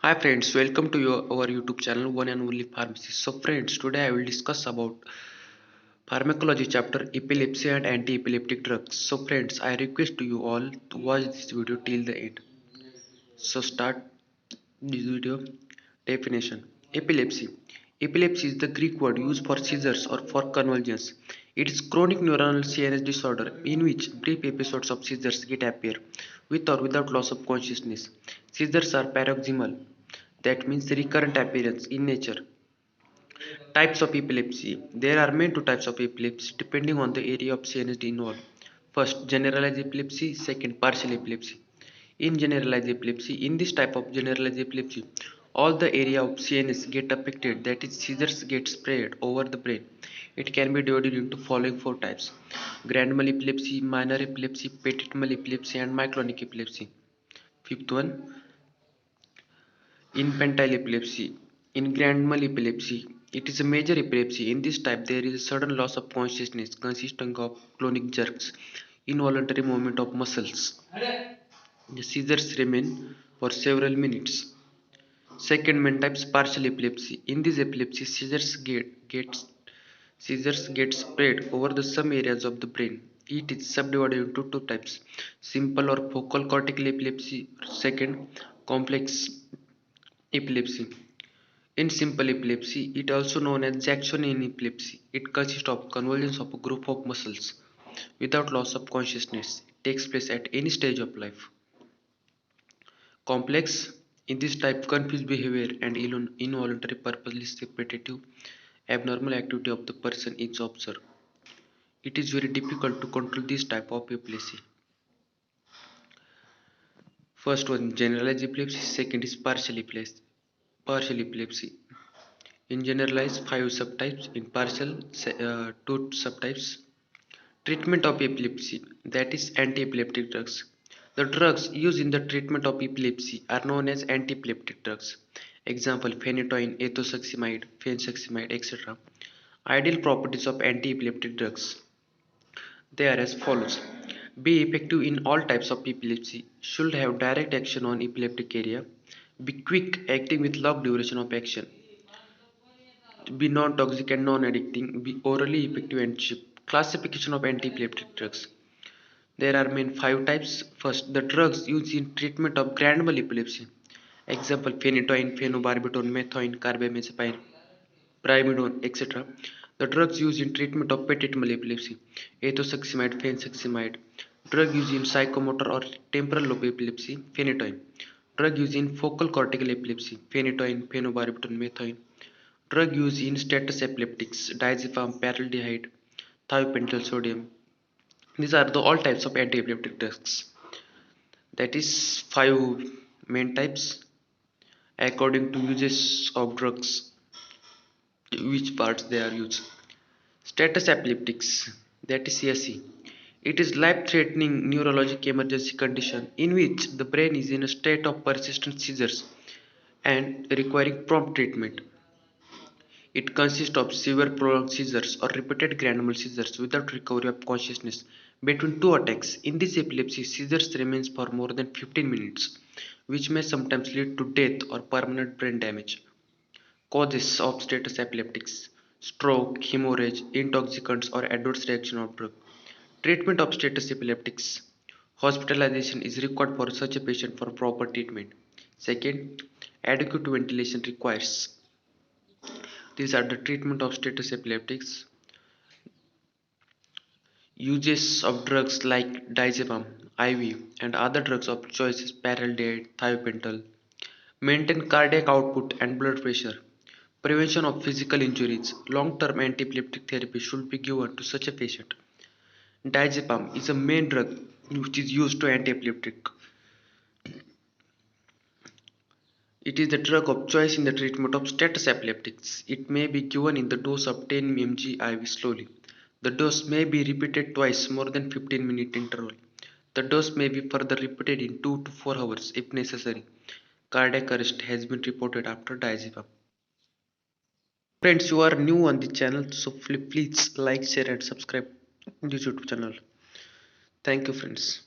Hi friends, welcome to our YouTube channel One and Only Pharmacy. So friends, today I will discuss about pharmacology chapter epilepsy and anti-epileptic drugs. So friends, I request to you all to watch this video till the end. So start this video. Definition. Epilepsy. Epilepsy is the Greek word used for seizures or for convulsions. It is chronic neuronal CNS disorder in which brief episodes of seizures get appear with or without loss of consciousness. Seizures are paroxysmal, that means recurrent appearance in nature. Types of epilepsy. There are many two types of epilepsy depending on the area of CNS involved. First, generalized epilepsy. Second, partial epilepsy. In generalized epilepsy, in this type of generalized epilepsy, all the area of CNS get affected, that is seizures get spread over the brain. It can be divided into following four types: grand mal epilepsy, minor epilepsy, petit mal epilepsy, and myoclonic epilepsy. Fifth one, infantile epilepsy. In grand mal epilepsy, it is a major epilepsy. In this type, there is a sudden loss of consciousness consisting of clonic jerks, involuntary movement of muscles. The seizures remain for several minutes. Second main type is partial epilepsy. In this epilepsy, seizures get spread over the some areas of the brain. It is subdivided into two types: simple or focal cortical epilepsy. Second, complex epilepsy. In simple epilepsy, it also known as Jacksonian epilepsy. It consists of convergence of a group of muscles without loss of consciousness. It takes place at any stage of life. Complex. In this type, confused behavior and involuntary purposeless repetitive abnormal activity of the person is observed. It is very difficult to control this type of epilepsy. First one, generalized epilepsy. Second is partial epilepsy. Partial epilepsy. In generalized, five subtypes. In partial, two subtypes. Treatment of epilepsy, that is anti-epileptic drugs. The drugs used in the treatment of epilepsy are known as anti-epileptic drugs. Example: phenytoin, ethosuximide, fensuximide, etc. Ideal properties of anti-epileptic drugs. They are as follows: be effective in all types of epilepsy, should have direct action on epileptic area, be quick acting with long duration of action, be non-toxic and non-addicting, be orally effective and cheap. Classification of anti-epileptic drugs. There are main five types. First, the drugs used in treatment of grand mal epilepsy. Example: phenytoin, phenobarbital, methylene, carbamazepine, primidone, etc. The drugs used in treatment of petit mal epilepsy. Ethosuximide, fensuximide. Drug used in psychomotor or temporal lobe epilepsy. Phenytoin. Drug used in focal cortical epilepsy. Phenytoin, phenobarbital, methylene. Drug used in status epileptics: diazepam, paraldehyde, thiopental sodium. These are the all types of anti-epileptic drugs. That is five main types according to uses of drugs, which parts they are used. Status epileptics, that is CSE. It is life-threatening neurologic emergency condition in which the brain is in a state of persistent seizures and requiring prompt treatment. It consists of severe prolonged seizures or repeated grand mal seizures without recovery of consciousness between two attacks. In this epilepsy, seizures remains for more than 15 minutes, which may sometimes lead to death or permanent brain damage. Causes of status epileptics: stroke, hemorrhage, intoxicants, or adverse reaction of drug. Treatment of status epileptics. Hospitalization is required for such a patient for proper treatment. Second, adequate ventilation requires. These are the treatment of status epileptics. Uses of drugs like diazepam, IV, and other drugs of choice is paraldehyde, thiopental. Maintain cardiac output and blood pressure. Prevention of physical injuries. Long-term anti-epileptic therapy should be given to such a patient. Diazepam is a main drug which is used to anti-epileptic. It is the drug of choice in the treatment of status epileptics. It may be given in the dose of 10 mg IV slowly. The dose may be repeated twice more than 15-minute interval. The dose may be further repeated in 2 to 4 hours if necessary. Cardiac arrest has been reported after diazepam. Friends, you are new on the channel, so please like, share and subscribe this YouTube channel. Thank you friends.